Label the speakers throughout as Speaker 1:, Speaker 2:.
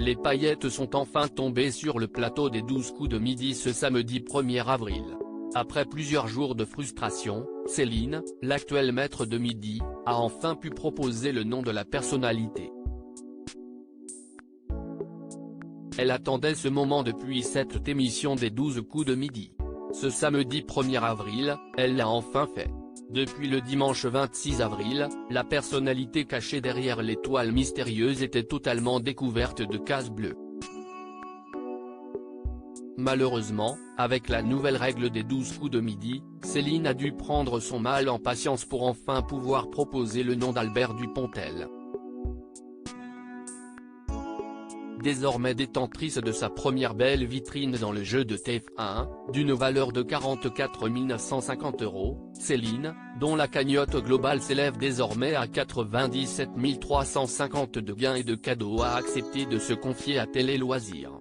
Speaker 1: Les paillettes sont enfin tombées sur le plateau des 12 coups de midi ce samedi 1er avril. Après plusieurs jours de frustration, Céline, l'actuelle maître de midi, a enfin pu proposer le nom de la personnalité. Elle attendait ce moment depuis cette émission des 12 coups de midi. Ce samedi 1er avril, elle l'a enfin fait. Depuis le dimanche 26 avril, la personnalité cachée derrière l'étoile mystérieuse était totalement découverte de cases bleues. Malheureusement, avec la nouvelle règle des 12 coups de midi, Céline a dû prendre son mal en patience pour enfin pouvoir proposer le nom d'Albert Dupontel. Désormais détentrice de sa première belle vitrine dans le jeu de TF1, d'une valeur de 44 950 €, Céline, dont la cagnotte globale s'élève désormais à 97 350 € de gains et de cadeaux, a accepté de se confier à Télé Loisirs.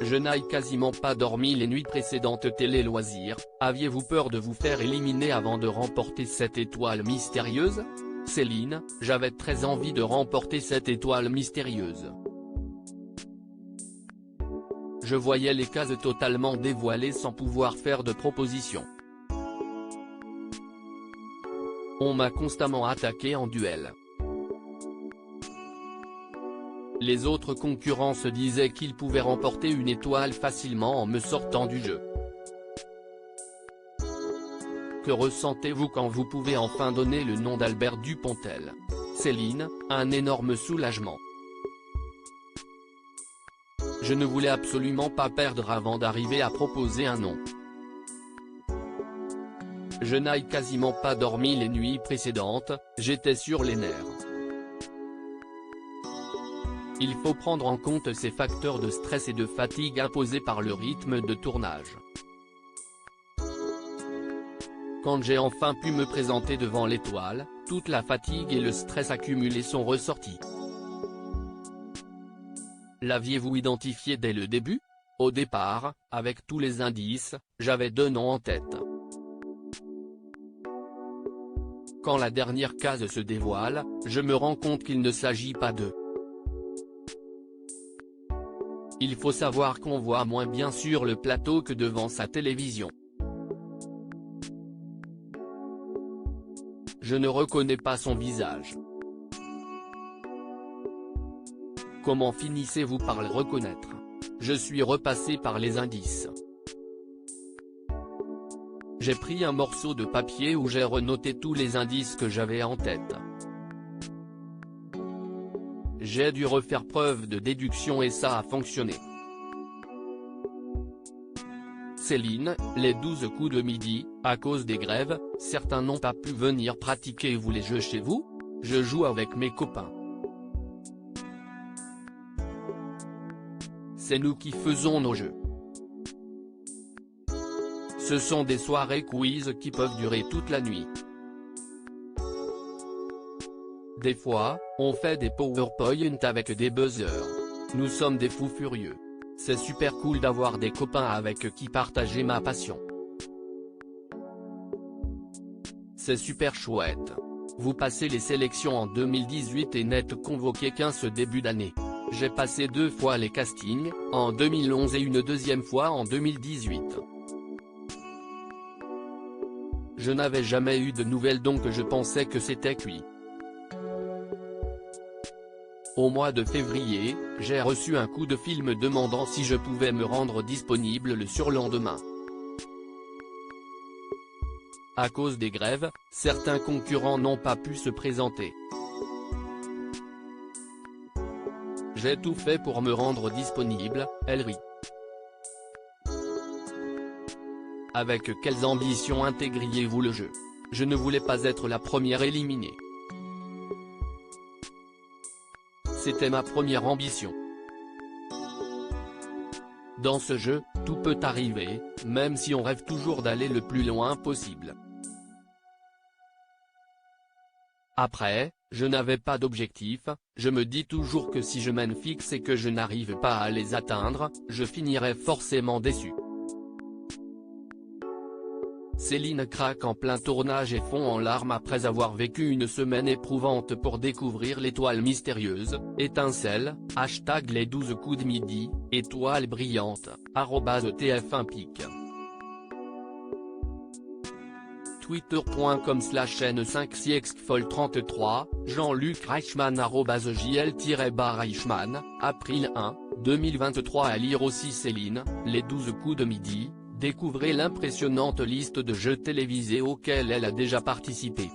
Speaker 1: Je n'ai quasiment pas dormi les nuits précédentes. Télé Loisirs, aviez-vous peur de vous faire éliminer avant de remporter cette étoile mystérieuse ? Céline, j'avais très envie de remporter cette étoile mystérieuse. Je voyais les cases totalement dévoilées sans pouvoir faire de proposition. On m'a constamment attaqué en duel. Les autres concurrents se disaient qu'ils pouvaient remporter une étoile facilement en me sortant du jeu. Que ressentez-vous quand vous pouvez enfin donner le nom d'Albert Dupontel ? Céline, un énorme soulagement. Je ne voulais absolument pas perdre avant d'arriver à proposer un nom. Je n'ai quasiment pas dormi les nuits précédentes, j'étais sur les nerfs. Il faut prendre en compte ces facteurs de stress et de fatigue imposés par le rythme de tournage. Quand j'ai enfin pu me présenter devant l'étoile, toute la fatigue et le stress accumulés sont ressortis. L'aviez-vous identifié dès le début ? Au départ, avec tous les indices, j'avais 2 noms en tête. Quand la dernière case se dévoile, je me rends compte qu'il ne s'agit pas d'eux. Il faut savoir qu'on voit moins bien sur le plateau que devant sa télévision. Je ne reconnais pas son visage. Comment finissez-vous par le reconnaître ? Je suis repassé par les indices. J'ai pris un morceau de papier où j'ai renoté tous les indices que j'avais en tête. J'ai dû refaire preuve de déduction et ça a fonctionné. Céline, les 12 coups de midi, à cause des grèves, certains n'ont pas pu venir pratiquer les jeux chez vous ? Je joue avec mes copains. C'est nous qui faisons nos jeux. Ce sont des soirées quiz qui peuvent durer toute la nuit. Des fois, on fait des PowerPoint avec des buzzers. Nous sommes des fous furieux. C'est super cool d'avoir des copains avec qui partager ma passion. C'est super chouette. Vous passez les sélections en 2018 et n'êtes convoqué qu'un ce début d'année. J'ai passé 2 fois les castings, en 2011 et une deuxième fois en 2018. Je n'avais jamais eu de nouvelles donc je pensais que c'était cuit. Au mois de février, j'ai reçu un coup de fil me demandant si je pouvais me rendre disponible le surlendemain. À cause des grèves, certains concurrents n'ont pas pu se présenter. J'ai tout fait pour me rendre disponible, elle rit. Avec quelles ambitions intégriez-vous le jeu ? Je ne voulais pas être la première éliminée. C'était ma première ambition. Dans ce jeu, tout peut arriver, même si on rêve toujours d'aller le plus loin possible. Après, je n'avais pas d'objectif, je me dis toujours que si je mène fixe et que je n'arrive pas à les atteindre, je finirai forcément déçu. Céline craque en plein tournage et fond en larmes après avoir vécu une semaine éprouvante pour découvrir l'étoile mystérieuse. Étincelle, hashtag les 12 coups de midi, étoile brillante, @TF1 pic. Twitter.com/N5SIEXFOL33, Jean-Luc Reichmann @JL-Reichmann, April 1, 2023. À lire aussi Céline, les 12 coups de midi, découvrez l'impressionnante liste de jeux télévisés auxquels elle a déjà participé.